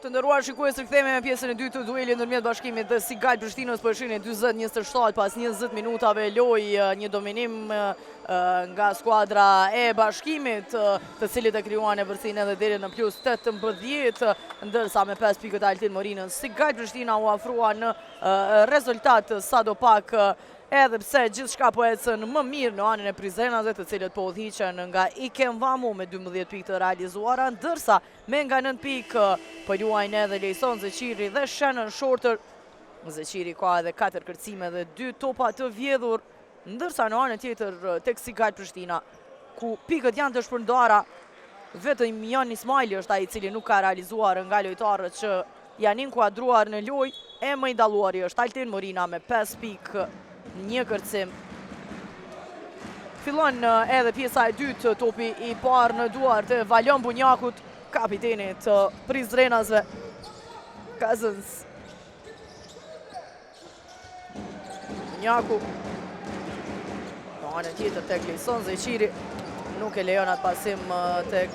Të ndërruar shikues, rikthehemi me pjesën e dytë të duelit ndërmjet Bashkimit dhe Sigal Prishtinës për shirin 40-27 pas 20 minutave lojë, një dominim nga skuadra e Bashkimit, të cilit e krijuan Eversin edhe deri në plus 18, ndërsa me 5 pikët Altin Morinën Sigal Prishtina u afrua në rezultat sadopak, edhe pse gjithçka po ecën më mirë në anën e Prizrenave, të cilët po udhiqen nga Ikem Vamu me 12 pikë të realizuara, ndërsa me nga 9 pikë po luajnë edhe Lejson Zeqiri dhe Shannon Shorter. Zeqiri ka edhe 4 kërcime dhe 2 topa të vjedhur, ndërsa në anën tjetër tek Sigal Prishtina, ku pikët janë të shpërndara, vetëm Jan Ismaili është ai i cili nuk ka realizuar nga lojtarët që janë inkuadruar në lojë, e më i dalluari është Altin Morina me 5 pikë, një kërcim. Fillon edhe pjesa e dytë, topi i parë në duart e Valjon Bunjakut, kapitenit të Prizrenasve. Cousins. Bunjaku. Në anën tjetër tek Lejson Zeqiri, nuk e lejon atë pasim tek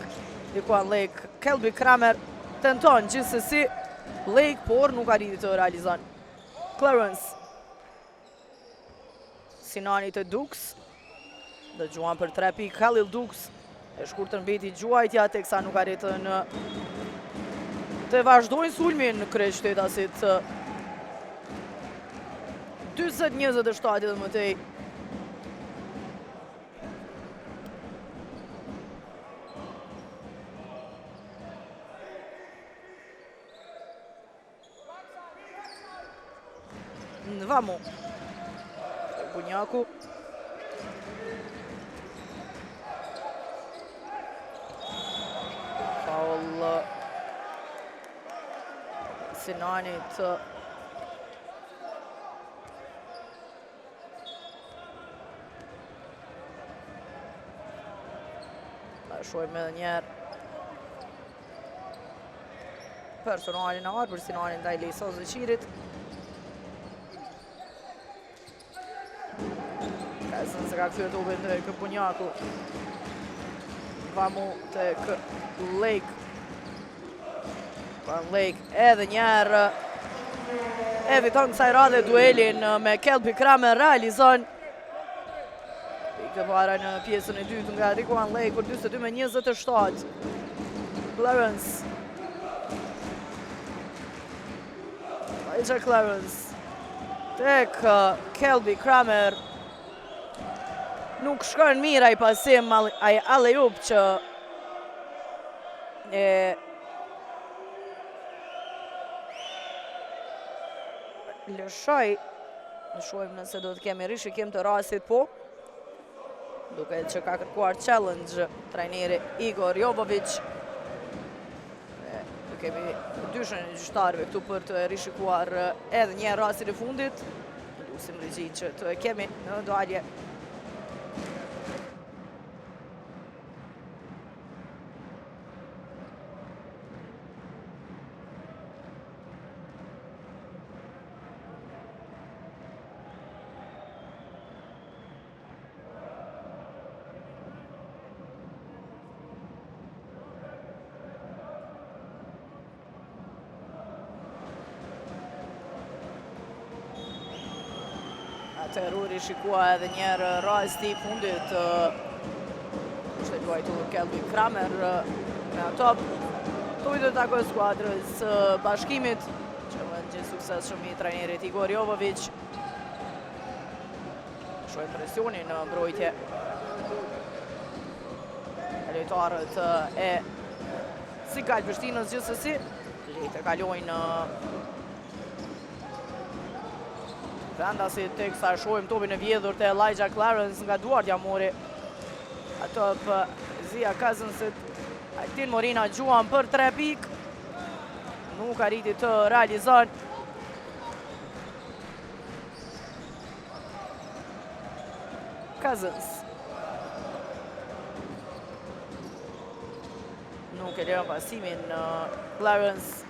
Dikuan Lake. Kelby Kramer tenton gjithsesi Lake, por nuk arriti të realizon. Clarence. Sinani të Dux, dhe gjuan për 3 pikë Khalil Dux, e shkurtër mbeti gjuajtja, teksa nuk arritën të vazhdojnë sulmin në kryeqytetasit. 40-27 dhe mëtej. Në Vamu. Bunjaku. Faul Sinanit. Shojmë edhe njerë personalin e marë për Sinanin ndaj Lejson Zeqirit. Cousins se ka kthyer topin tek Bunjaku. Vamu tek Lake. Van Lake edhe njerë eviton kësaj radhe duelin me Kelby Kramer, realizon pikë para në pjesën e dytë nga Dikuan Lake për 42-27. Clarence. Clarence tek Kelby Kramer. Nuk shkon mirë ai pasim, ai alley-oop që lëshoj. Në shojmë nëse do të kemi rishikim të rastit, po. Duket që ka kërkuar challenge trajneri Igor Jovovic. Ne kemi dyshën e gjyqtarëve këtu për të rishikuar edhe një rastin e fundit. Lusim regjin që të kemi në dalje. Terrori shikua edhe njerë rasti i fundit. Ishte luajtur Kelby Kramer me top. Tu i do të takoj skuadrës Bashkimit, që më në gjithë sukses shumë i trajnerit Igor Jovovic. Shoj presionin në mbrojtje. Lojtarët e Sigal Prishtinës gjithsesi lehtë kalojnë vendasit, tek sa shojmë topin e vjedhur të Elijah Clarence nga duartja mori. Ato për Zia Cousinsit. Altin Morina gjuan për 3 pikë. Nuk arriti të realizon. Cousins. Nuk e lejon pasimin Clarence.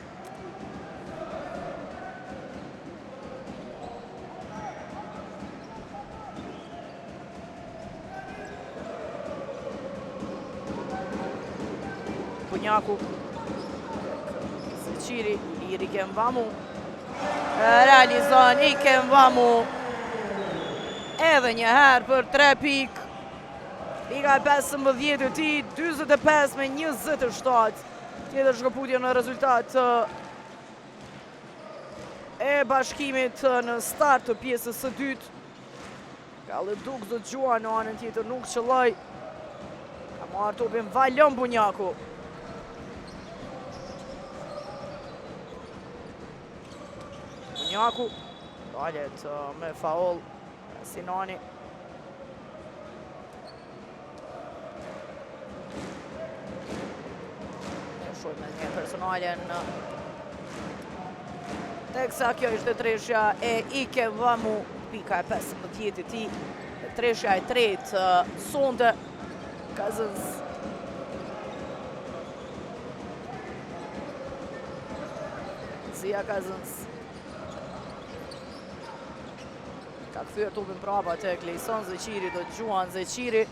Bunjaku. Zeqiri, Liri Kemvamu. Realizon i Kemvamu. Edhe një herë për 3 pikë. Pika e 15 të ti, 25-27. Tjetër shkëputje në rezultat e Bashkimit në start të pjesës së dytë. Kalle Dux do të gjua në anën tjetër, nuk qëlloj. Ka marrë topin Valon Bunjaku. Bunjaku dalet me faul Sinani. Me një personalen teksa kjo ishte treshja e i Kemvamu, pika e 15 e ti, treshja e tretë sonde Cousins. Zia Cousins ka këthyër topin prapa tek Lejson Zeqiri, do të gjuan Zeqiri.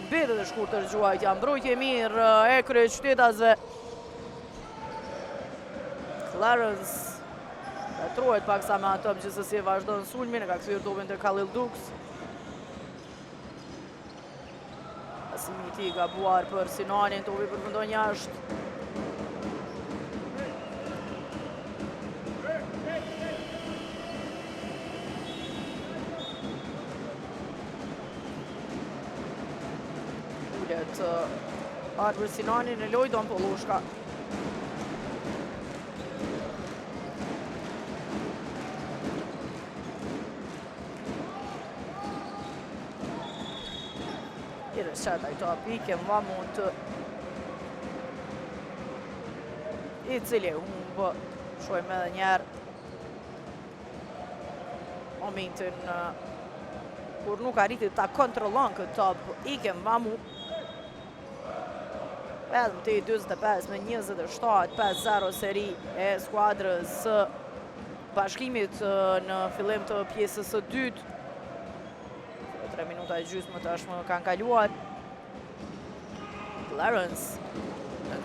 Bete dhe shkurtër gjuajt janë mbrojtje mirë e krye qytetasve. Clarence truhet pak sa me atëm që sësi e vazhdojnë sulmin, e ka këthyrë topin të Khalil Dux. Asimi ti ka buar për Sinanin, topi përfundon jashtë. Ullet arë për Sinanin e Lojdon Poloshka. Qëta i top i Kemvamu të i cili humbë, shojmë edhe njerë momentin kur nuk arriti ta kontrollon këtë top i Kemvamu. Vedëm të i 25-27, 5-0 seri e skuadrës Bashkimit në fillim të pjesës së dytë. 3 minuta e gjysmë tashmë kanë kaluar. Clarence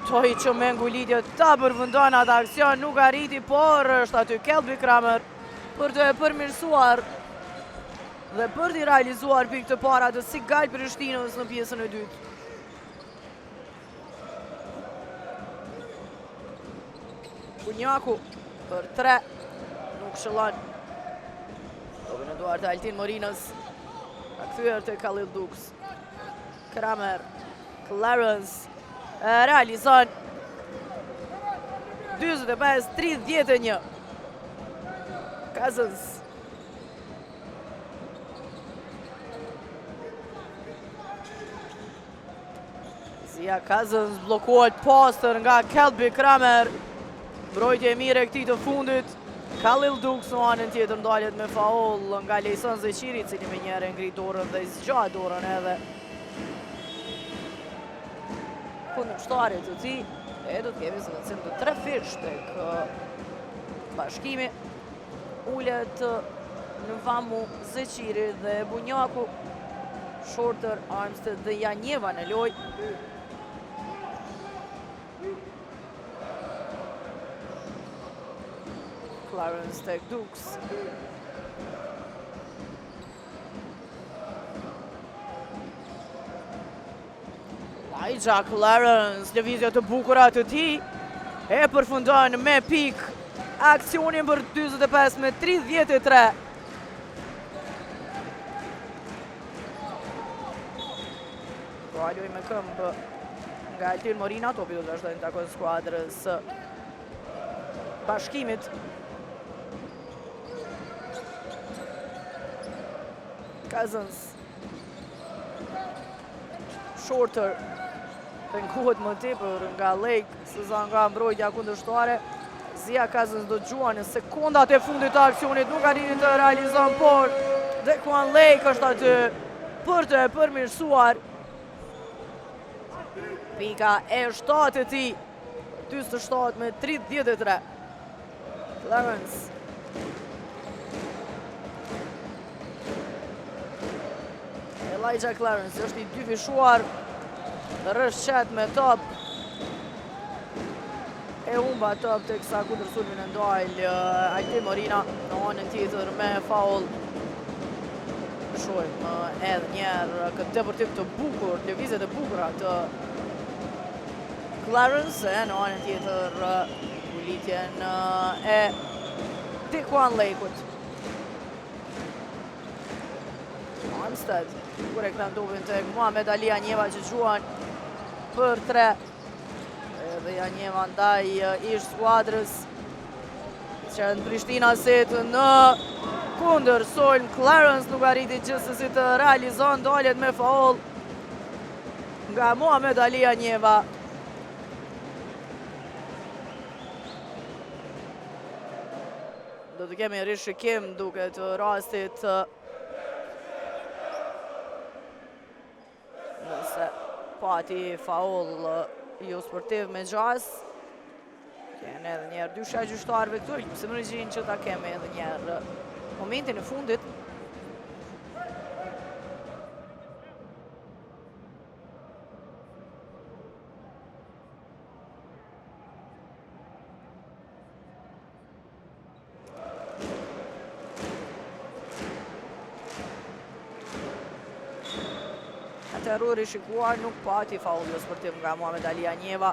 toj që me ngulitje ta përfundon atë aksion, nuk arriti, por është aty Kelby Kramer për të e përmirësuar dhe për t'i realizuar pikë të para të Sigal Prishtinës në pjesën e dytë. Bunjaku për 3, nuk shëllon. Topin e duar të Altin Morinës. Ka këthyër të Khalil Dux. Kramer, Clarence, realizon 25-31. Cousins. Zia Cousins blokuat poster nga Kelby Kramer. Mbrojtje e mire këtij të fundit. Khalil Dux në anën tjetër ndalet me faul nga Lejson Zeqiri, cili me njëre ngrit dorën dhe zgjat dorën edhe kundërshtarit të tij. E do të kemi zëvendësim të 3 fish tek Bashkimi. Ullet në Vamu, Zeqiri dhe Bunjaku. Shorter, Armstead dhe Janjeva në loj. Clarence tek Dux. Elijah Clarence, lëvizje të bukura të tij, e përfundon me pik aksionin për 45-33. Aloj me këmbë nga Altin Morina, topi do të vazhdojnë të takojnë skuadrës Bashkimit. Cousins. Shorter. Penkohet më tepër nga Lake, sëza nga mbrojtja kundërshtuare. Zia Cousins do të gjuan në sekundat e fundit të aksionit, nuk arritin të realizon, por Dequan Lake është aty për të përmirësuar. Pika e 7 e ti, 27-33. Clarence. Elijah Clarence është i 2 fishuar, rrësht qet me top. e humba top të kësa kundër sulmin e ndajl Altin Morina në anën tjetër me faul. Shojmë edhe njerë këtë deportiv të bukur, lëvizjet e bukura të Clarence në anën tjetër ulitjen e Dequan Lakewood. Armstead, kur e këtan dubin të Muhamed Ali Janjeva që gjuan për 3. Edhe Janjeva ndaj ish skuadrës që në Prishtina setë në kundër sulm. Clarence nuk arriti gjithsesi të realizon, dalet me faul nga Muhamed Ali Janjeva. Do të kemi rishikim duke të rastit nëse pati faul jo sportiv me gjas. Kene edhe njerë dysha gjyshtarve këtu, se më rëgjin që ta kemi edhe njerë momentin e fundit. Terrori shikuar, nuk pati faul jo sportiv nga Muhamed Ali Janjeva.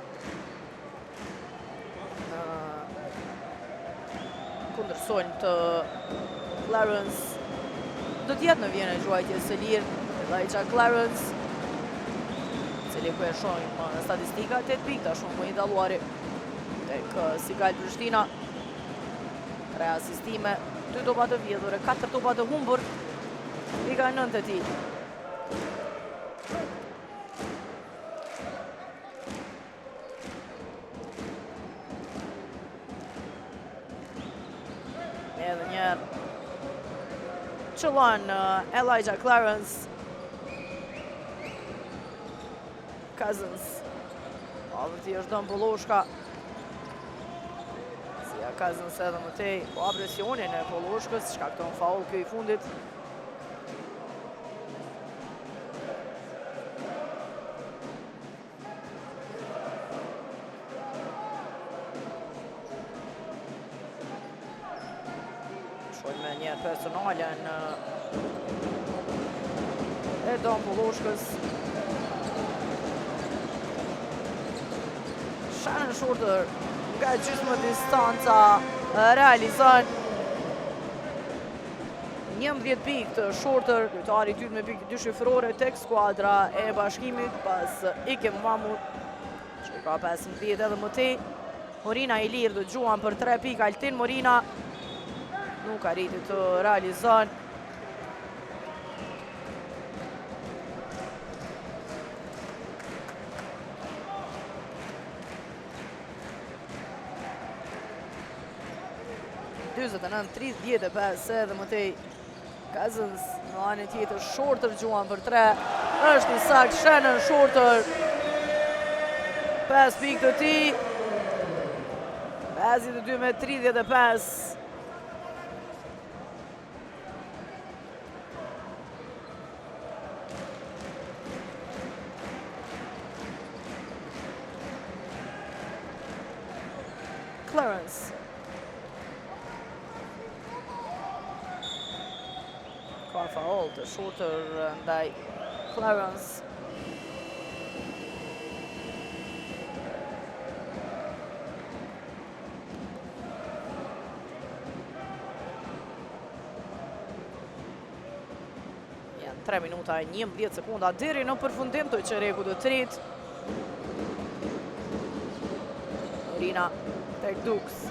Kundër sulm të Clarence. Do t'jetë në vjen e gjuajtjes së lirë, Elijah Clarence, cili ku e shojmë në statistika 8 pikë, ta shumë më i dalluari tek Sigal Prishtina. 3 asistime, 2 topa të vjedhur, 4 topa të humbur, pika 9 e tij. Edhe njerë qëllon Elijah Clarence. Cousins Avërti është dëmë Poloshka. Sia Cousins edhe më tej po presionin e Poloshkës, shkakton faul kjo i fundit. Me njerë personalen e dëmë Poloshkës. Shannon Shorter nga gjysmë distanca realizon 11 pikë të Shorter, lojtari i dytë me pikë 2 shifrore tek skuadra e Bashkimit pas Ikem Mahmut, që ka 15 edhe më tej. Morina i lirë do gjuan për 3 pikë. Altin Morina nuk arriti të realizon. Në 35 edhe më tej Cousins në anën tjetër. Shorter gjuan për 3. Është i sakt Shannon Shorter. 5 pikë të tij. 52 me 35. Clarence. Ka faul të Shorter ndaj Clarence. Janë 3 minuta e 11 sekunda deri në përfundim të qerekut të tretë. Morina tek Dux.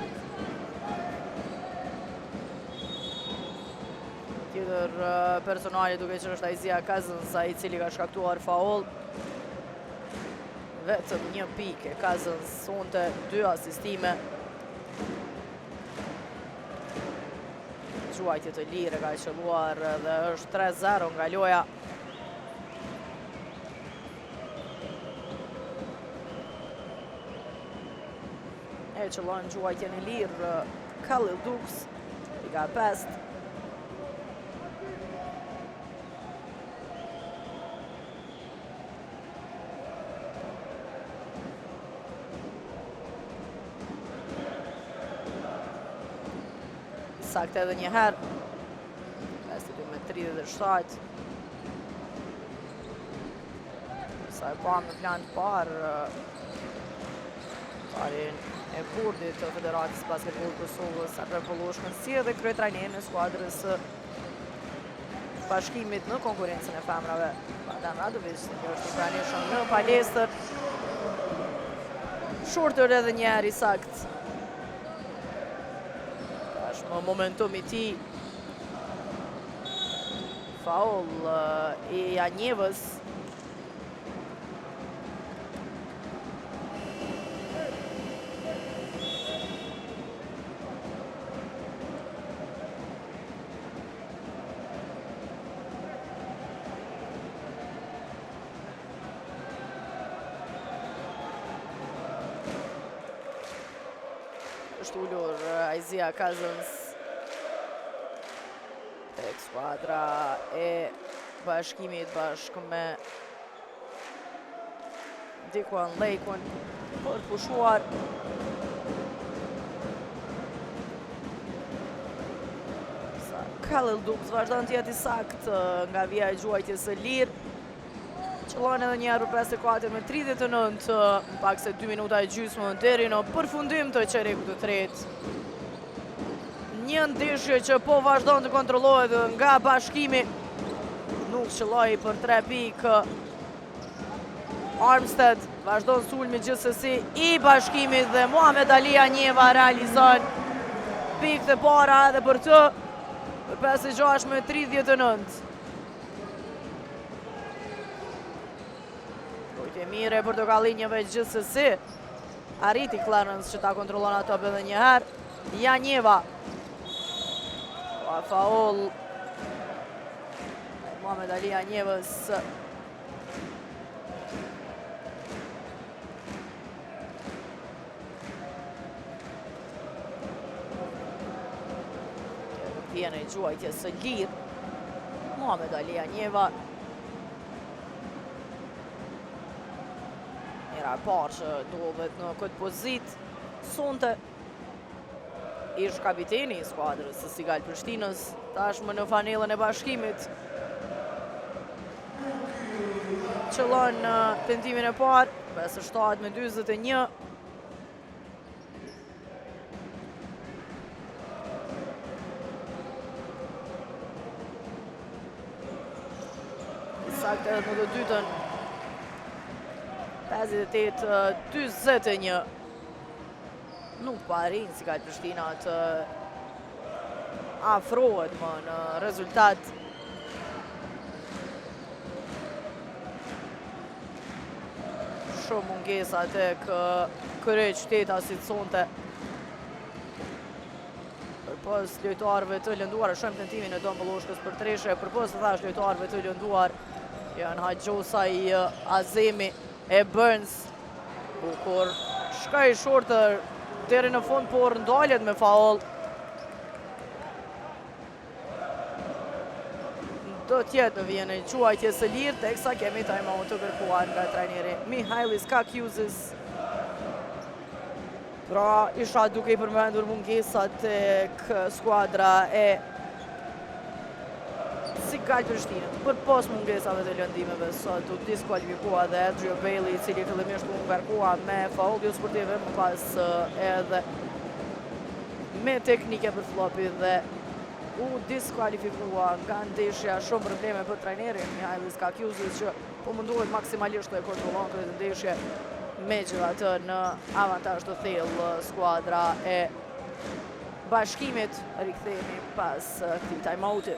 Tjetër personali duke që është Isaiah Cousins, i cili ka shkaktuar faul. Vetëm 1 pikë Cousins, sonte 2 asistime. Gjuajtje të lirë ka qelluar dhe është 3-0 nga loja. E qëllon gjuajtjen e lirë Khalil Dux, i ka 5. sakt edhe një herë. 52-37. Sa e pa me plan të parë, parin e burdit të Federatës Basketbol Kosovës, Sarver Polloshkën, si edhe kryetrajnerin e skuadrës bashkimit në konkurencën e femrave. Badan Radović, që është i pranishëm në palestër. Shorter edhe një herë i sakt. Tashmë momentum i tij. Faul i Janjevës. Është ullur Aizia Cousins tek skuadra e bashkimit bashkë me Dikuan Lejkun për pushuar. Khalil Dukes vazhdon të jetë i sakt nga vija e gjuajtjes së lirë. Qëllon edhe një 54 me 39, në pak se 2 minuta e gjysmë deri në përfundim të çerekut të tretë. Një ndeshje që po vazhdon të kontrollohet nga bashkimi. Nuk qëlloi për 3 pikë. Armstead vazhdon sulmi gjithsesi i bashkimit dhe Muhamet Ali Janjeva realizon pikët e para edhe për të. Për 56 me 39. Rujtje mire për portokallinjeve gjithsesi. Arriti Clarence që ta kontrollon ato edhe një herë. Janjeva. Pa faul. Muhamet Ali Janjevës. Vjene i gjuajtjes së lirë. Muhamet Ali Janjeva. Njëra e parë që dohet në këtë pozit. Sonte ish kapiteni i skuadrës së Sigal Prishtinës, tashmë në fanellën e bashkimit. Qëllon në tentimin e parë, 57 me 41. Sakt edhe në të dytën. 58-41. Nuk parin Sigal Prishtina të afrohet më në rezultat. Shumë mungesa tek kryeqytetasit sonte. Përpos lojtarëve të lënduar, shohim tentimin e Don Polloshkës për treshe, përpos të thash lojtarëve të lënduar, janë Haqjosa i Azemi e Burns. Bukur shkaj shorter deri në fund, por ndalet me faul. Do tjetë në vjen e quajtjes së lirë, teksa kemi timeout të kërkuar nga trajneri Mihailis Kakiuzis. Pra, isha duke i përmendur mungesat tek skuadra e Sigal Prishtinës. Përpos mungesave të lëndimeve, sot u diskualifikua dhe Adrio Bailey, i cili fillimisht u ngarkua me faul jo sportive, më pas edhe me teknike për flopi dhe u diskualifikua nga ndeshja. Shumë probleme për trajnerin Mihailis Kakiuzis, që po mundohet maksimalisht të e kontrollon këtë ndeshje, megjithatë në avantazh të thellë skuadra e bashkimit. Rikthehemi pas këtij timeouti.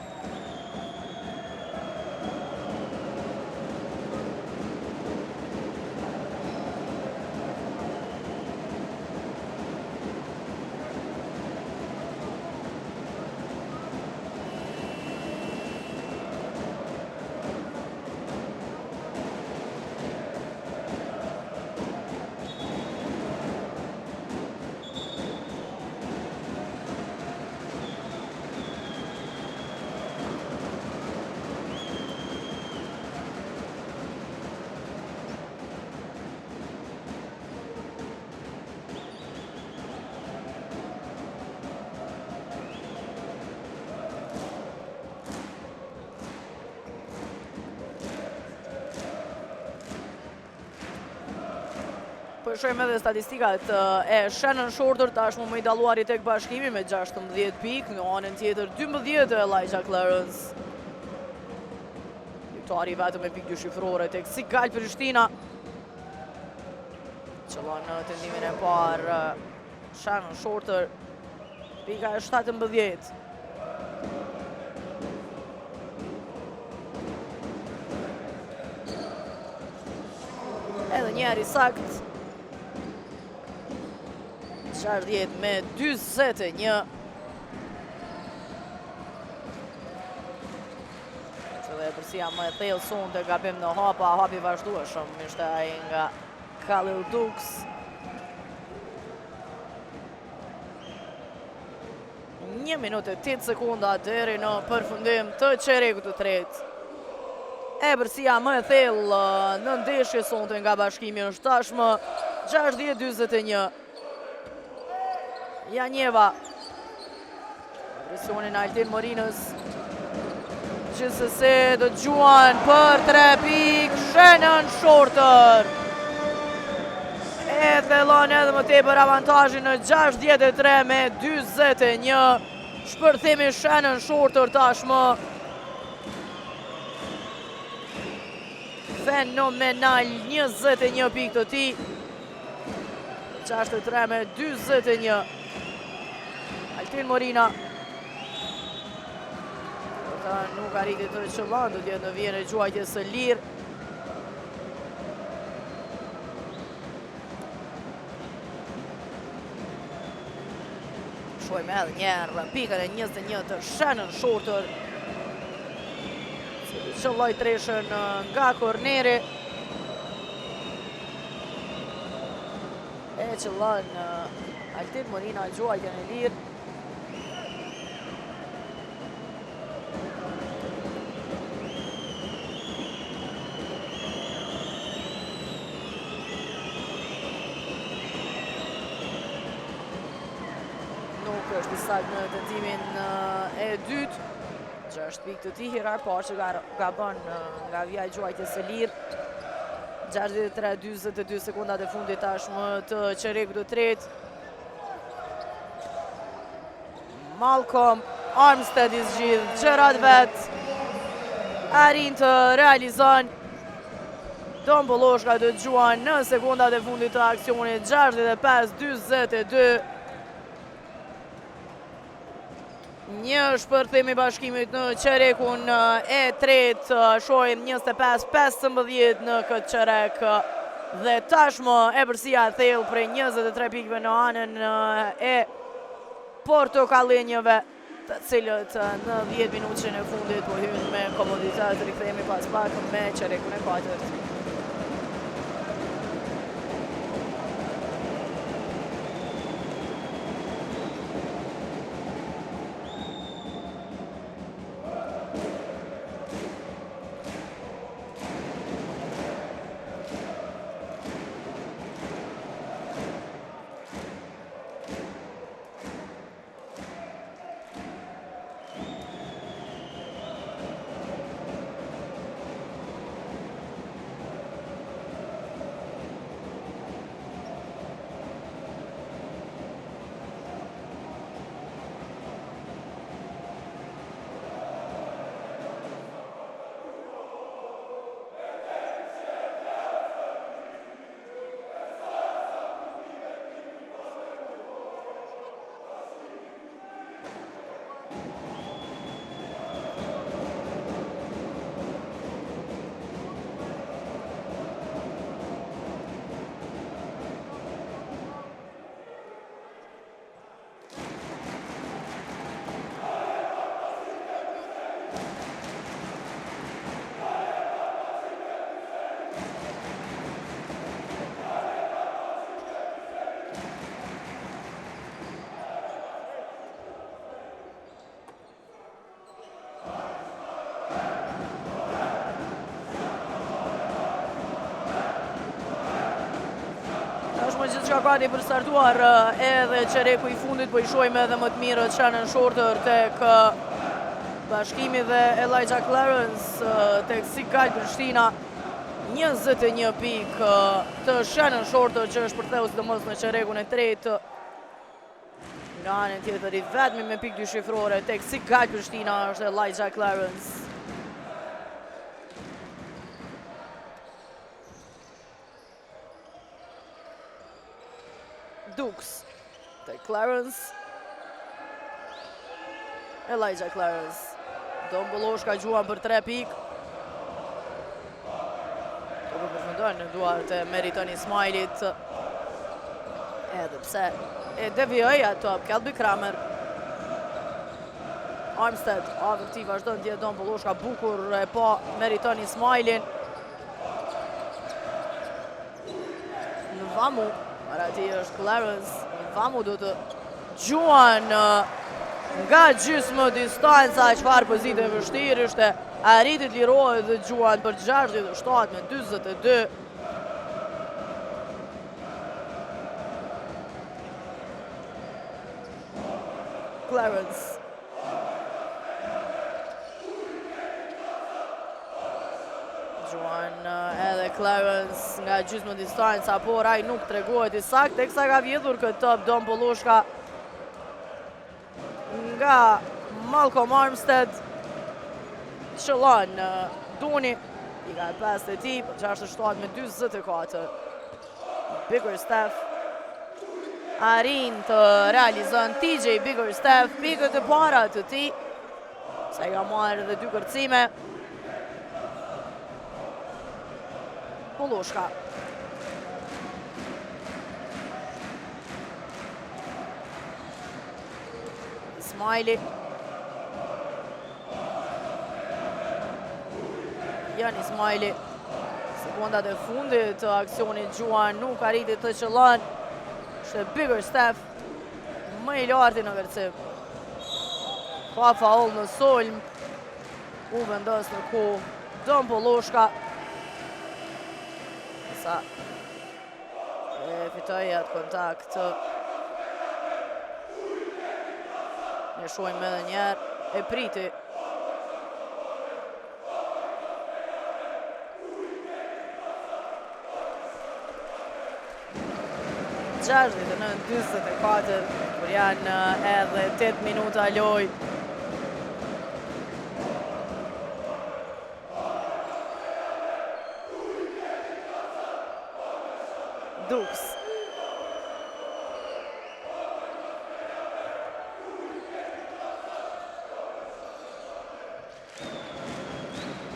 Po shojmë edhe statistikat e Shannon Shorter, tashmë më i dalluari tek Bashkimi me 16 pikë, në anën tjetër 12 Elijah Clarence. Lojtari vetëm me pikë dyshifrore tek Sigal Prishtina. Qëllon në tendimin e parë Shannon Shorter, pika e 17. Edhe njeri sakt. 60 me 21. Dhe përsia më e thellë sonte gabim në hapi vazhdueshëm ishte ai nga Khalil Dukes. 1 minutë e 8 sekunda deri në përfundim të çerekut të tretë. E përsia më e thellë në ndeshje sonte nga Bashkimi është tashmë 60-41. Janjeva. Presionin Altin Morinës. Gjithsesi dëgjuan për 3 pikë Shannon Shorter. E thellon edhe më tepër avantazhin në 63 me 41. Shpërthimi Shannon Shorter tashmë. Fenomenal, 21 pikë të tij. 63 me 21. Altin Morina. Ta nuk arriti të qëllan, do t'jetë në vjen e gjuajtjes së lirë. Shojmë edhe njerë pikën e 21 të Shannon Shorter. Qëlloj treshën nga korneri. E qëllon Altin Morina gjuajtjen e lirë. Është i sakt në tendimin e dytë. 6 pikë të tij Hirar Paçi ka bën nga vija e gjuajtjes së lirë. 63-42 sekundat e fundit tashmë të çerekut të tretë. Malcolm Armstead i zgjidh gjërat vet. Arrin të realizon. Don Bolloshka dëgjuan në sekundat e fundit të aksionit. 65-42. Një shpërthim i Bashkimit në çerekun e tretë, shohim 25-15 në këtë çerek dhe tashmë e përsia thellë prej 23 pikëve në anën e portokallinjëve, të cilët në 10 minutën e fundit po hyn me komoditet. Rikthehemi pas pak me çerekun e katërt. Gjithçka gati për startuar edhe çereku i fundit, po i shohim edhe më të mirët Shannon Shorter tek Bashkimi dhe Elijah Clarence tek Sigal Prishtina. 21 pikë të Shannon Shorter që është përtheu sidomos në çerrekun e tretë. Nga anën tjetër i vetmi me pikë dyshifrore tek Sigal Prishtina është Elijah Clarence. Dukes tek Clarence. Elijah Clarence. Don Bolloshka gjuan për 3 pikë. Po përfundon në duart e Meriton Ismailit. Edhe pse e devijoi ato Kelby Kramer. Armstead, këti vazhdon tjetë Don Bolloshka, bukur e pa Meriton Ismailin. Në vamu, arati është Clarence, në vamu do të gjuan nga gjysmë distanca, çfarë pozite vështirë ishte, arritit lirohet dhe gjuan për 67 me 42. Clarence. Gjuan edhe Clarence nga gjysmë distanca, por ai nuk tregohet i saktë, teksa ka vjedhur këtë top Don Bolloshka nga Malcolm Armstead. Shëllon Duni, i ka pas të ti, 67 me 24. Biggerstaff arrin të realizon TJ Biggerstaff pikët e para të ti, se ka marrë edhe 2 kërcime. Bolloshka. Ismaili. Jan Ismaili. Sekundat e fundit të aksionit gjuan nuk arriti të qëllon. Ishte Biggerstaff më i larti në kërcim. Pa faul në sulm. U vendos në ku Don Bolloshka. Sa e fitoi atë kontakt. Ne shohim edhe njerë, e priti. Gjashtë në 24, kur janë edhe 8 minuta loj. Dukes.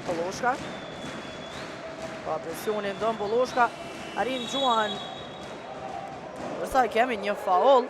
Bolloshka. Pa presionin Don Bolloshka. Arrin gjuan. Përsa kemi një faul.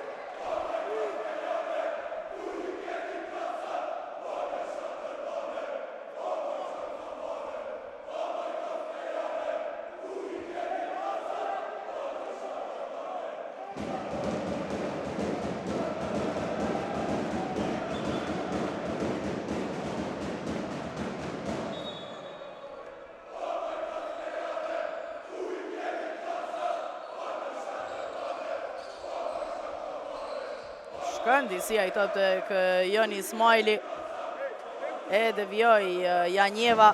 Disia i top tek Jan Ismaili. E devijoi Janjeva.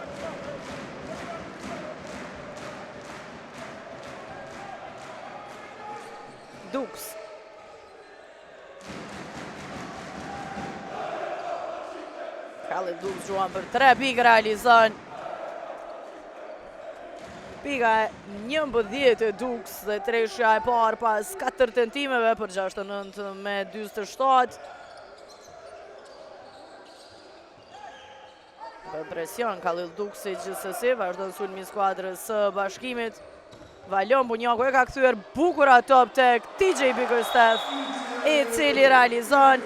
Dukes. Khalid Dukes gjuan për 3 pikë realizon. Pika 11 e Dukes dhe treshja e parë pas 4 tentimeve për 69 me 47. Për presion Khalid Duksi gjithsesi vazhdon sulmi i skuadrës së Bashkimit. Valon Bunjaku e ka kthyer bukur top tek TJ Biggerstaff, i cili realizon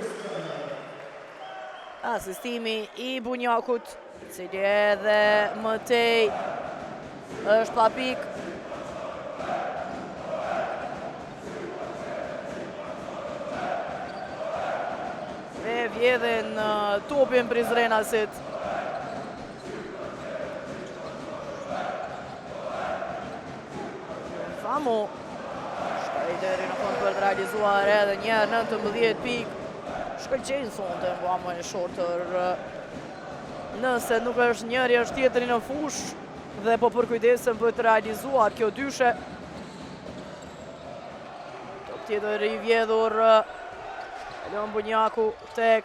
asistimi i Bunjakut, i cili edhe mëtej është pa pikë. Dhe vjedhin topin Prizrenasit. Famu shkaj deri në fund për të realizuar edhe njerë 19 pikë. Shkëlqejnë sonte në Vamu e Shorter. Nëse nuk është njëri, është tjetëri në fush. dhe po përkujdesën për të realizuar kjo dyshe. Top tjetër i vjedhur Leon Bunjaku tek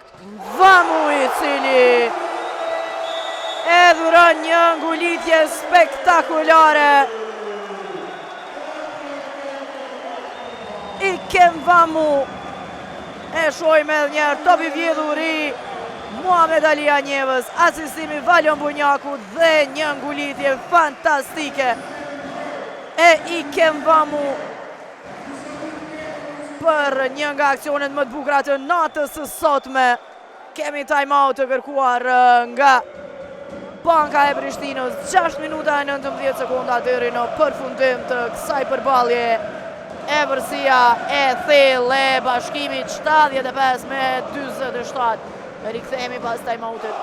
Vamu, i cili e dhuron një ngulitje spektakulare. Ikem Vamu, e shojmë edhe njerë, top i vjedhur i Muhamed Ali Anjevës, asistimi Valion Bunjaku dhe një ngulitje fantastike e Ikem Vamu për një nga aksionet më të bukura të natës së sotme. Kemi time-out të kërkuar nga Banka e Prishtinës, 6 minuta e 19 sekonda deri në përfundim të kësaj përballje. Evërsia e thellë e Bashkimit 75-47. Rikthehemi pas time-outit.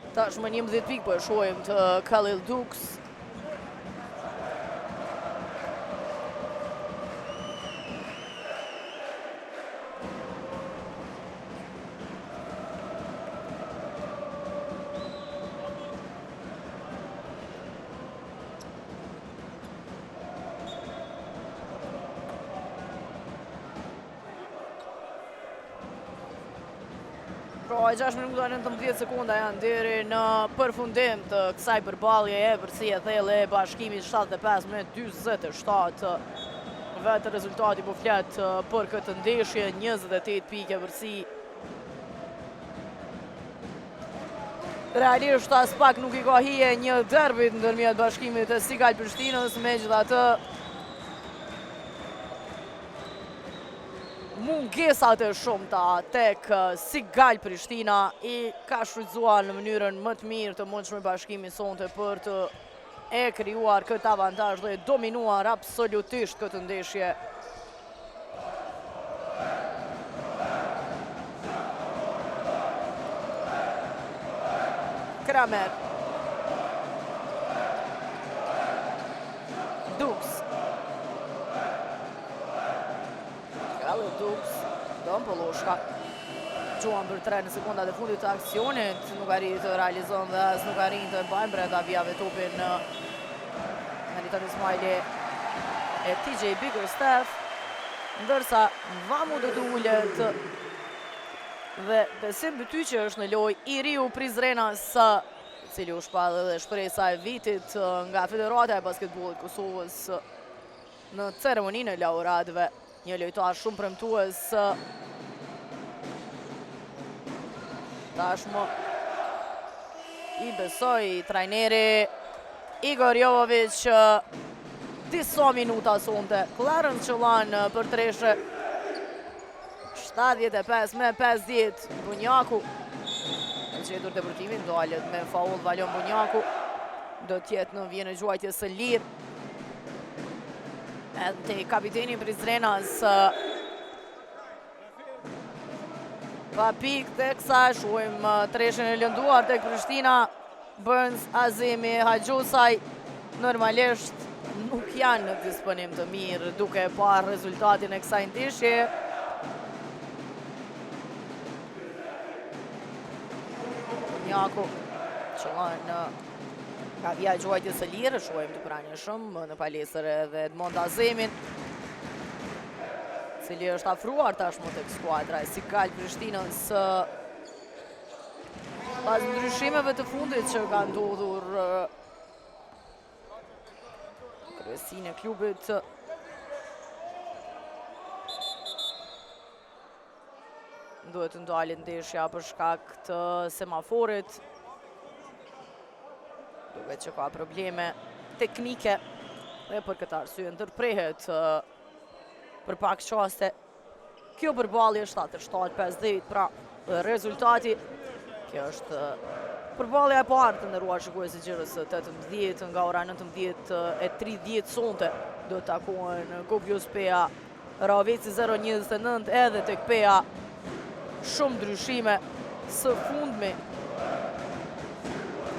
Tashmë 11 pikë po e shohim të Khalil Dukes. Pra, 6 minuta e 19 sekonda janë deri në përfundim të kësaj përballje. Evërsia e thellë e Bashkimit 75-47. Vetë rezultati po flet për këtë ndeshje, 28 pikë Evërsi. Realisht as pak nuk i ka hije një derbi ndërmjet Bashkimit e Sigal Prishtinës, megjithatë mungesat e shumta tek Sigal Prishtina i ka shfrytzuar në mënyrën më të mirë të mundshme Bashkimi sonte për të e krijuar këtë avantazh dhe dominuar absolutisht këtë ndeshje. Kramer. Dukes. Khalil Dukes, Don Poloshka. Gjuan për 3 në sekundat e fundit të aksionit, nuk arrit të realizon dhe as nuk arrit të mbajnë brenda vijave topin Meriton Ismaili e TJ Bickerstaff, ndërsa Vamu do të ullet dhe Besim Bytyqi është në lojë, i riu Prizrenas, i cili u shpall edhe shpresa e vitit nga Federata e Basketbollit Kosovës në ceremoninë e laureatëve. Një lojtar shumë premtues. Tashmë i besoj trajneri Igor Jovovic disa minuta sonte. Clarence Qëllan për treshe 75-50. Bunjaku në gjetur depërtimin, dalet me faul Valion Bunjaku, do tjetë në vjenë gjuajtje së lirë. Edhe te kapiteni Prizrenas pa pikë të kësa, shuajmë treshen e lënduar tek Prishtina. Burns, Azimi, Hajgjusaj normalisht nuk janë në disponim të mirë duke parë rezultatin e kësaj ndeshje. Bunjaku Qëllan nga vija gjuajtje së lirë, shuajmë të pranjëshëm në palesër edhe Edmond Azimin, cili është afruar tashmë tek skuadra e Sigal Prishtinës pas ndryshimeve të fundit që ka ndodhur Kryesin e klubit. Duhet të ndalin ndeshja për shkak të semaforit. Duhet që ka probleme teknike dhe për këtë arsye ndërprehet për pak qaste. Kjo përballje 77-50, pra rezultati. Kjo është përballja e parë të nderuar shikues e Xhirës 18 nga ora 19:30 sonte. Do të takohen Gopios Pea, Raveci 0-29 edhe tek Pea. Shumë ndryshime së fundmi.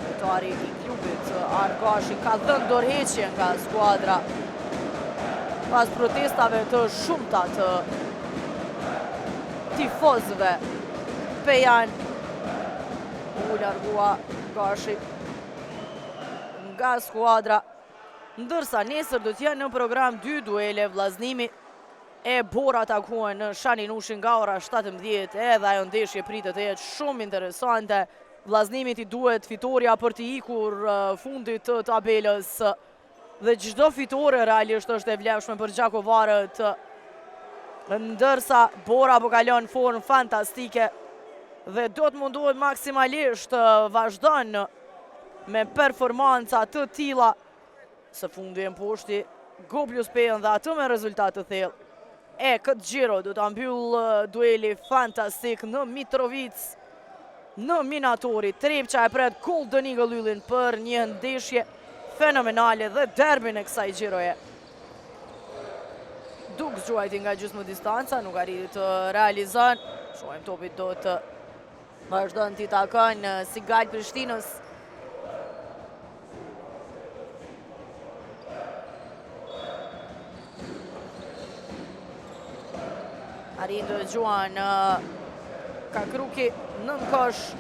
Lojtari i klubit Argashi ka dhënë dorëheqje nga skuadra pas protestave të shumta të tifozëve. Pejan u largua Gashi nga skuadra, ndërsa nesër do t'jenë në program 2 duele, vllaznimi e Bora takohen në Shaninushin nga ora 17, edhe ajo ndeshje pritet të jetë shumë interesante. Vllaznimit i duhet fitoria për t'i ikur fundit të tabelës dhe çdo fitore realisht është e vlefshme për gjakovarët, ndërsa Bora po kalon formë fantastike dhe do të munduhet maksimalisht vazhdon me performanca të tilla. Së fundi e mposhti Gopios Peën dhe atë me rezultat të thellë. Këtë Xhiro do të mbyll dueli fantastik në Mitrovic, në Minatori. Trepqa e pret Golden Eagle Yllin për një ndeshje fenomenale dhe derbin e kësaj Xhiroje. Duk zgjuajti nga gjysmë distanca, nuk arriti të realizon. Shohim topit do të vazhdon t'i takon Sigal Prishtinës. Arrin të gjuan Kakruki nën kosh.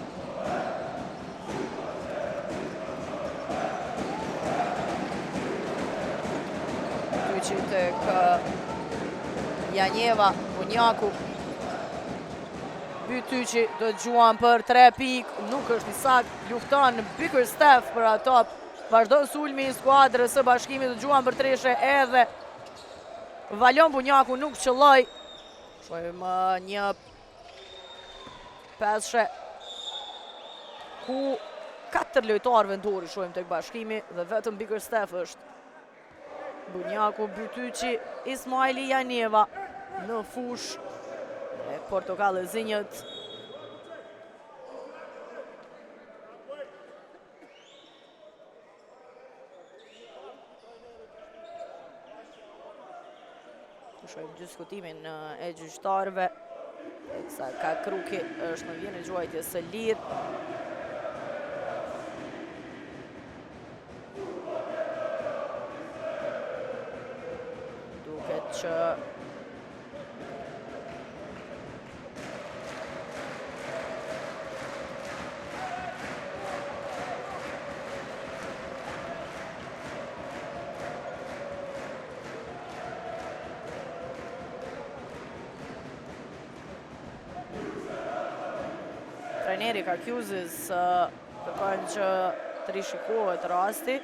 Tyqi tek Janjeva, Bunjaku. Bytyqi do të gjuan për 3 pikë, nuk është i sakt, lufton Bickerstaff për ato. Vazhdon sulmi i skuadrës së Bashkimit, do gjuan për treshe edhe Valon Bunjaku nuk qëlloj. Shohim një peshe ku 4 lojtarë vendori shohim tek Bashkimi dhe vetëm Bickerstaff është. Bunjaku, Bytyqi, Ismaili Janjeva në fush e Portokale Zinjët. Shohim diskutimin e gjyqtarëve. Sa Kakruki është në vjen e gjuajtjes së lirë. Duket që trajneri Karkjuzis kërkojnë që të rishikohet rasti.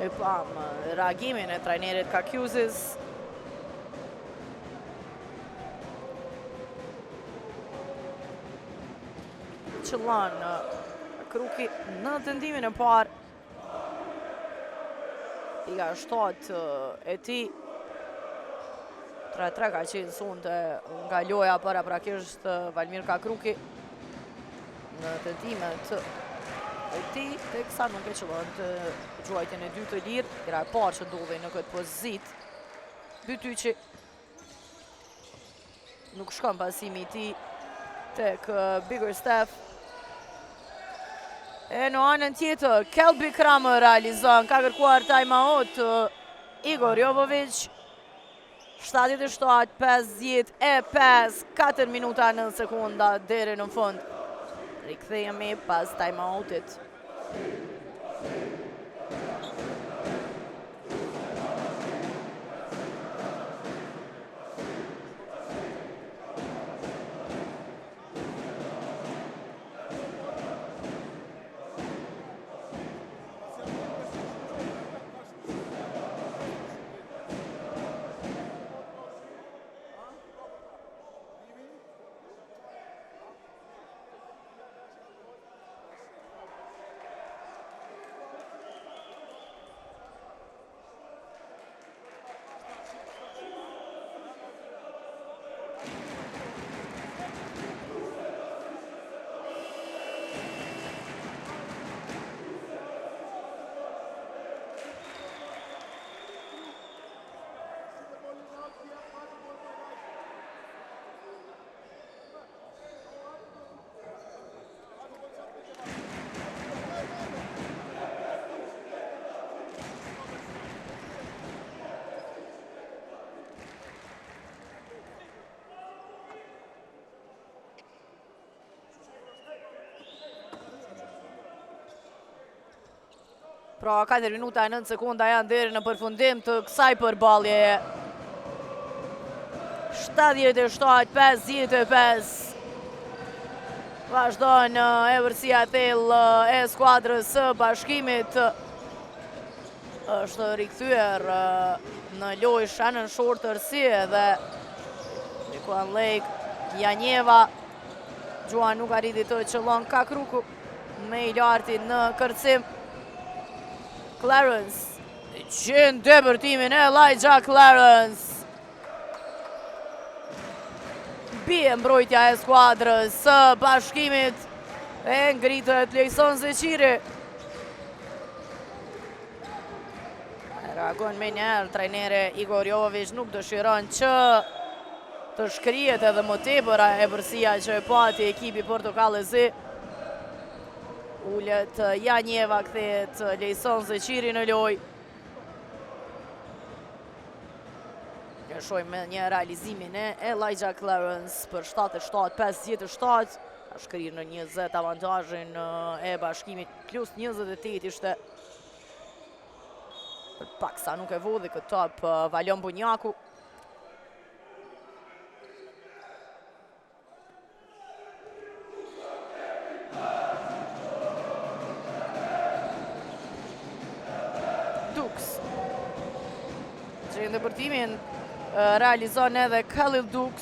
E pam reagimin e trajnerit Karkjuzis. Qëllon Kruki në tendimin e parë. I ka 7 e ti. 3-3 ka qenë sonte nga loja para prakisht Valmir Kakruki në tendimet e ti, teksa nuk e qëllon të gjuajtjen e 2 të lirë. Ira e parë që ndodhej në këtë pozit. Bytyqi nuk shkon pasimi i ti tek Bickerstaff. E në anën tjetër, Kelbi Kramer realizon, ka kërkuar time-out Igor Jovovic. 77-55, 4 minuta në sekunda deri në fund. Rikthehemi pas time-outit. Pra 4 minuta e 9 sekunda janë deri në përfundim të kësaj përballjeje. 77-55. Vazhdon Evërsia thellë e skuadrës së Bashkimit. Është rikthyer në lojë Shannon Shorter si edhe Nikuan Lake, Janjeva. Gjuan nuk arriti të qëllon Kakruku me i larti në kërcim. Clarence, qenë depërtimin e Elijah Clarence. Bie mbrojtja e skuadrës së Bashkimit e ngritët Lejson Zeqiri. Reagon me njerë, trajnere Igor Jovovic nuk dëshiron që të shkrijet edhe më tepër Evërsia që e pati ekipi portokallezi. Ullet Janjeva, kthehet Lejson Zeqiri në loj. Ne shojmë me një realizimin e Elijah Clarence për 77-57. Ka shkrirë në 20 avantazhin e Bashkimit, plus 28 ishte. Për paksa nuk e vodhi këtë top Valion Bunjaku. Ndëpërtimin realizon edhe Khalil Dux.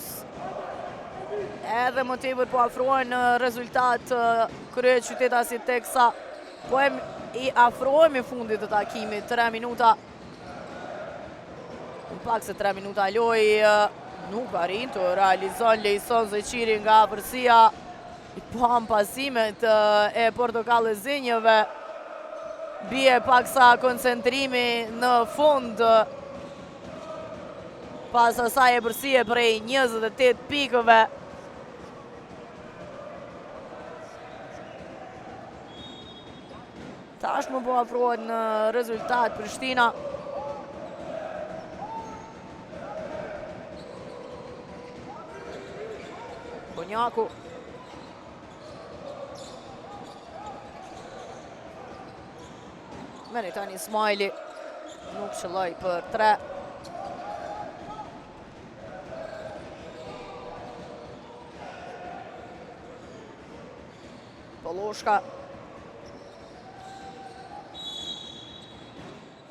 Edhe më tepër po afrohen në rezultat krye qytetasit teksa po i afrohemi fundit të takimit. 3 minuta. Në pak se 3 minuta loj nuk arrin të realizon Lejson Zeqiri nga Evërsia. I pam pasimet e portokallezinjëve. Bie paksa koncentrimi në fund. Pas asaj Evërsia prej 28 pikëve. Tash më po afrohet në rezultat Prishtina. Bunjaku. Meri tani Smajli. Nuk qëlloj për 3. Poloshka.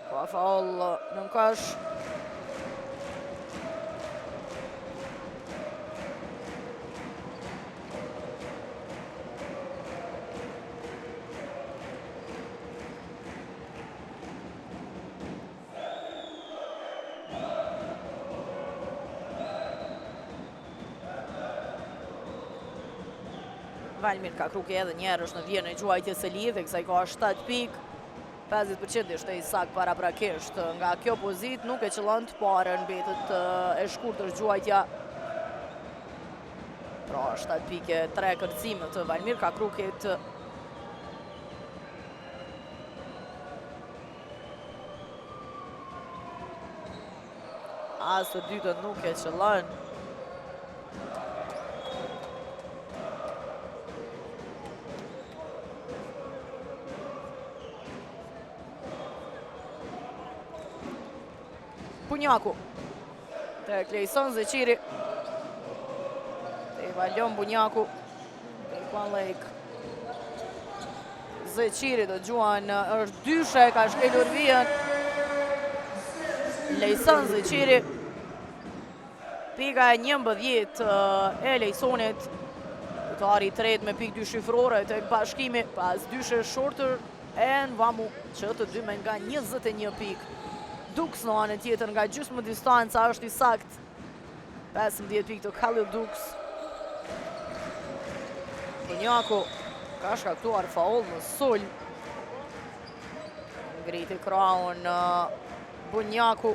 Ka faul në kësh. Valmir Kakruki edhe njerë është në vjenë e gjuajtjes së lidhë, kësaj ka 7 pikë. 50% ishte i sak paraprakisht nga kjo pozit, nuk e qëllon të parën, betet e shkurtër gjuajtja. Pra 7 pike, 3 kërcime të Valmir Kakrukit. As të dytën nuk e qëllon. Bunjaku. Tek Lejson Zeqiri. Te Valion Bunjaku. Nikuan Lake. Zeqiri do gjuan është dyshe, ka shkelur vijën. Lejson Zeqiri. Pika e 11 e Lejsonit. Lojtari i tretë me pikë 2 shifrore tek Bashkimi, pas dyshe Shorter e Nvamu që të dy me nga 21 pikë. Dux në anën tjetër nga gjysmë distanca është i sakt. 15 pikë të Khalil Dux. Bunjaku ka shkaktuar faul në sulm. Ngriti kraun Bunjaku.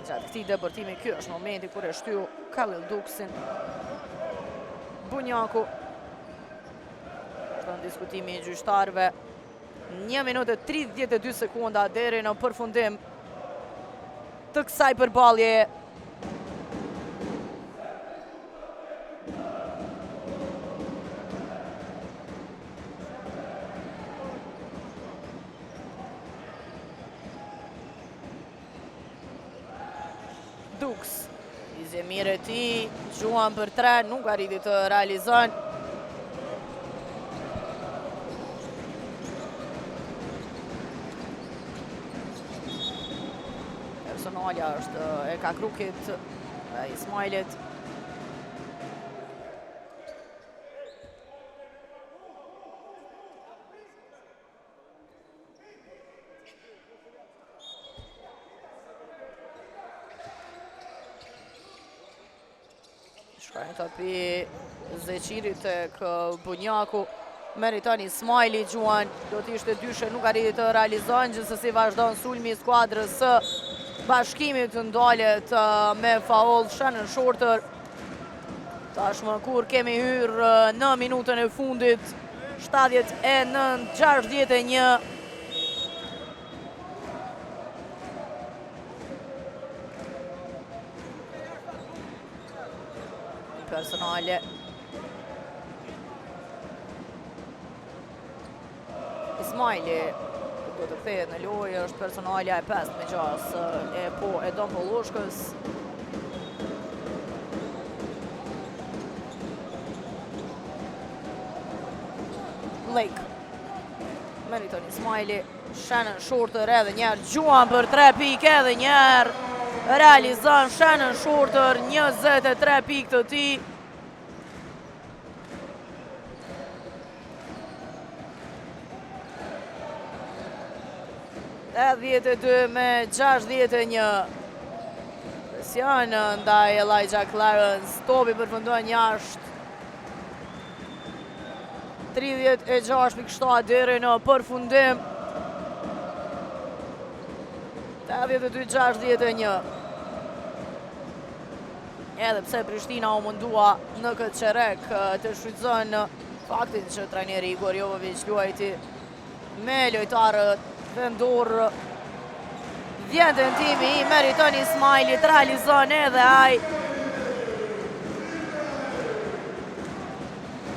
Gjatë këtij depërtimi, ky është momenti kur e shtyu Khalil Duxin. Bunjaku. Është në diskutimi i gjyqtarëve. 1 minutë 32 sekunda deri në përfundim të kësaj përballjeje. Dux. Izje mire ti, gjuan për 3, nuk arriti të realizon. Personalja është e Kakrukit, e Ismailit. Shkajnë të pi Zeqirit të kë Bunjaku. Meriton Ismaili gjuan, do t'ishte dyshe, nuk arriti të realizon, gjithsesi vazhdon sulmi i skuadrës së Bashkimit të ndalet me faul Shannon Shorter. Tashmë kur kemi hyrë në minutën e fundit, 79-61. Personale Ismaili do të kthehet në lojë, është personalja e 5-6 e Edon Pollushkës. Lake meriton Ismaili, Shannon Shorter edhe njerë gjuan për 3 pikë, edhe njerë realizon Shannon Shorter 23 pikë të ti. E 12-61. Presion ndaj Elijah Clarence, topi përfundon jashtë. 36.7 deri në përfundim. 82-61. Edhe pse Prishtina u mundua në këtë qerek të shfrytëzon faktin që trajneri Igor Jovović luajti me lojtarët vendor. Vjen tentimi i Meriton Ismailit, realizon edhe ai.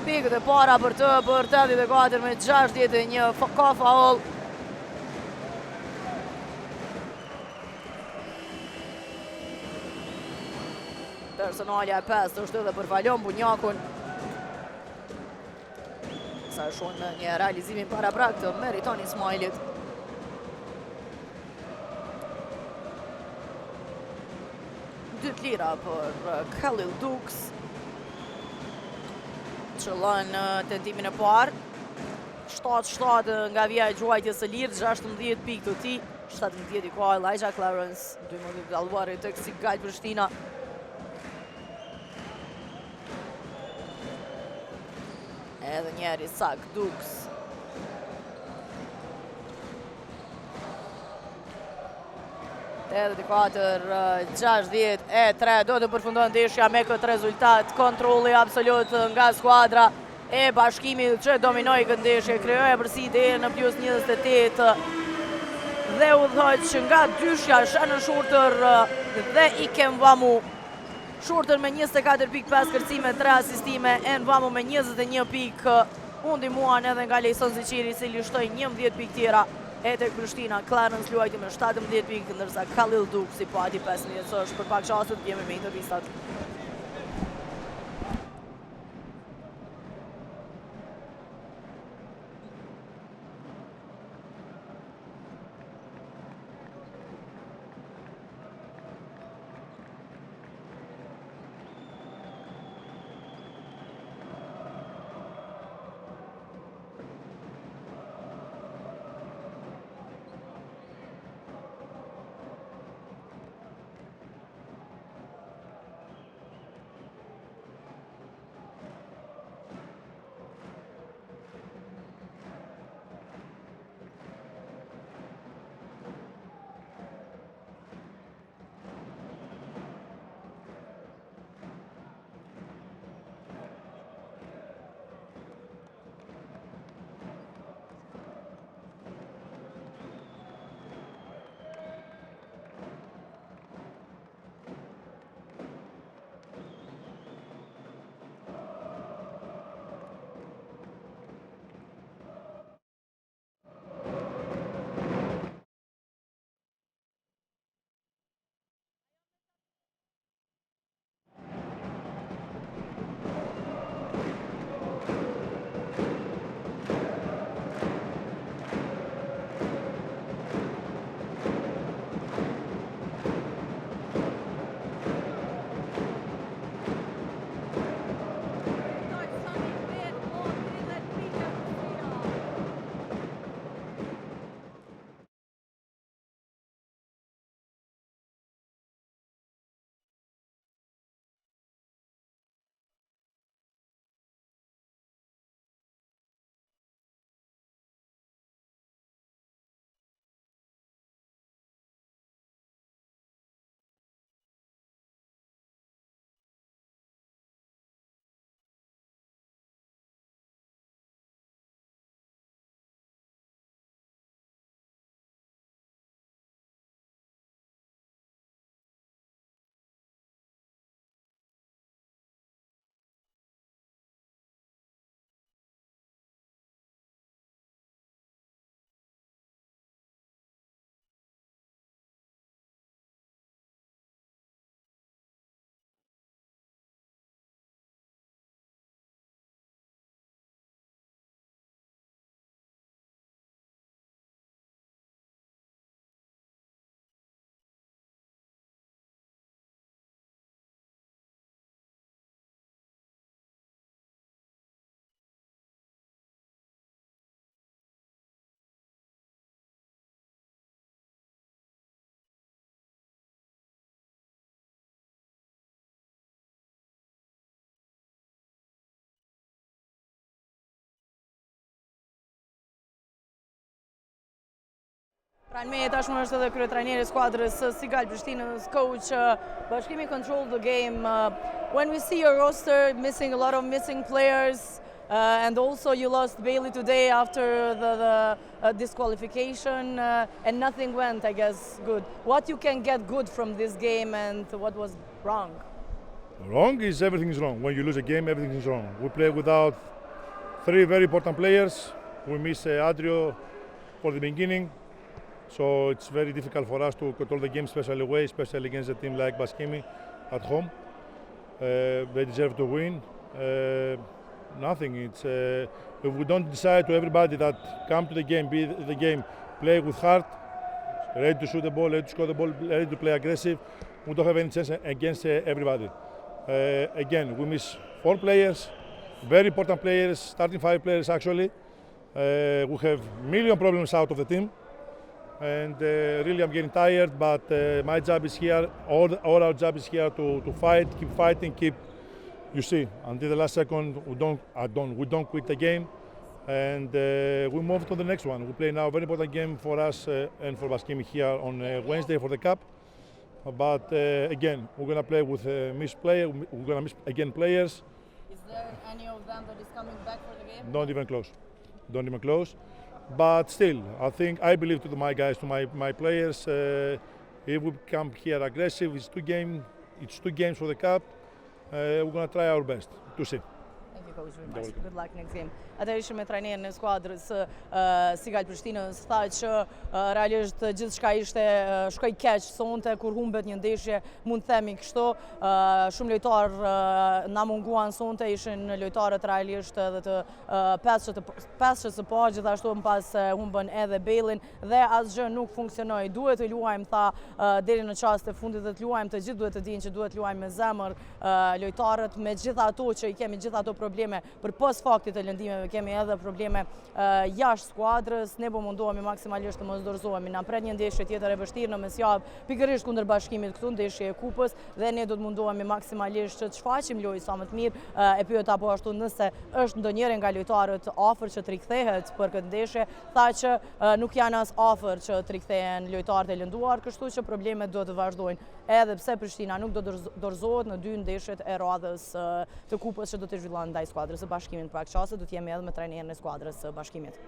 Pikët e para për të, për 84-61, ka faul. Personalja e 5 është edhe për Valon Bunjakun. Sa shumë një realizimin para prak të Meriton Ismailit. Dy lira për Khalil Dux. Qëllon tentimin e parë. 7-7 nga vija e gjuajtjes së lirë, 16 pikë të ti. 17 i ka Elijah Clarence, 12 dalluari tek Sigal Prishtina. Edhe njeri Sak Dux. Edhe 64-63 do të përfundon ndeshja me këtë rezultat. Kontrolli absolut nga skuadra e Bashkimit që dominoi këtë ndeshje, krijoi përsi deri në plus 28 dhe u dhoq nga dyshja Shannon Shorter dhe Ikem Vamu. Shorter me 24.5 kërcime, 3 asistime, Envamu me 21 pikë. U ndihmuan edhe nga Lejson Zeqiri, i cili shtoi 11 pikë tjera. E tek Prishtina, Clarence luajti me 17 pikë, ndërsa Khalil Dux i pati 5 minutësh. Për pak çastë jemi me intervistat. Ralmej tashmë është edhe kryetrajneri i skuadrës Sigal Prishtinës. Coach, Bashkimi controlled the game. When we see your roster missing a lot of missing players, and also you lost Bailey today after the disqualification, and nothing went, I guess, good. What you can get good from this game and what was wrong? Wrong is everything is wrong. When you lose a game, everything is wrong. We play without three very important players. We miss Adrio for the beginning. So it's very difficult for us to control the game, especially away, especially against a team like Bashkimi at home. They deserve to win. Nothing. It's if we don't decide to everybody that come to the game, be the game, play with heart, ready to shoot the ball, ready to score the ball, ready to play aggressive, we don't have any chance against everybody. Again, we miss 4 players, very important players, starting 5 players actually. We have million problems out of the team. And really I'm getting tired, but my job is here, all our job is here to fight, keep fighting, keep, you see, until the last second we don't quit the game, and we move to the next one. We play now a very important game for us and for Bashkimi here on Wednesday for the Cup. But again, we're going to play with missed players, we're going to miss again players. Is there any of them that is coming back for the game? Don't even close. Don't even close. But still, I believe to my guys, to my players, if we come here aggressive, it's two games for the cup. We're going to try our best to see. Thank you, Coach, very much. Good luck next game. Atëherë ishim me trajnerin e skuadrës Sigal Prishtinës, tha që realisht gjithçka ishte shkoi keq sonte kur humbet një ndeshje, mund të themi kështu. Shumë lojtar na munguan sonte, ishin lojtarët realisht edhe të pesë së parë, gjithashtu më pas humbën edhe Bailin dhe asgjë nuk funksionoi. Duhet të luajmë, tha, deri në çast e fundit dhe të luajmë, të gjithë duhet të dinë që duhet të luajmë me zemër. Lojtarët me gjithë ato që i kemi gjithë ato probleme për pas faktit të lëndimeve, kemi edhe probleme jashtë skuadrës, ne po mundohemi maksimalisht të mos dorëzohemi. Na pret një ndeshje tjetër e vështirë në mesjavë, pikërisht kundër Bashkimit këtu, ndeshje e kupës, dhe ne do të mundohemi maksimalisht të shfaqim lojë sa më të mirë. E pyeta po ashtu nëse është ndonjëri nga lojtarët afër që të rikthehet për këtë ndeshje, tha që nuk janë as afër që të rikthehen lojtarët e lënduar, kështu që problemet do të vazhdojnë. Edhe pse Prishtina nuk do dorëzohet në 2 ndeshjet e radhës të kupës që do të zhvillohen ndaj skuadrës së Bashkimit, pra kësaj do të jemi edhe me trajnerin e skuadrës së Bashkimit.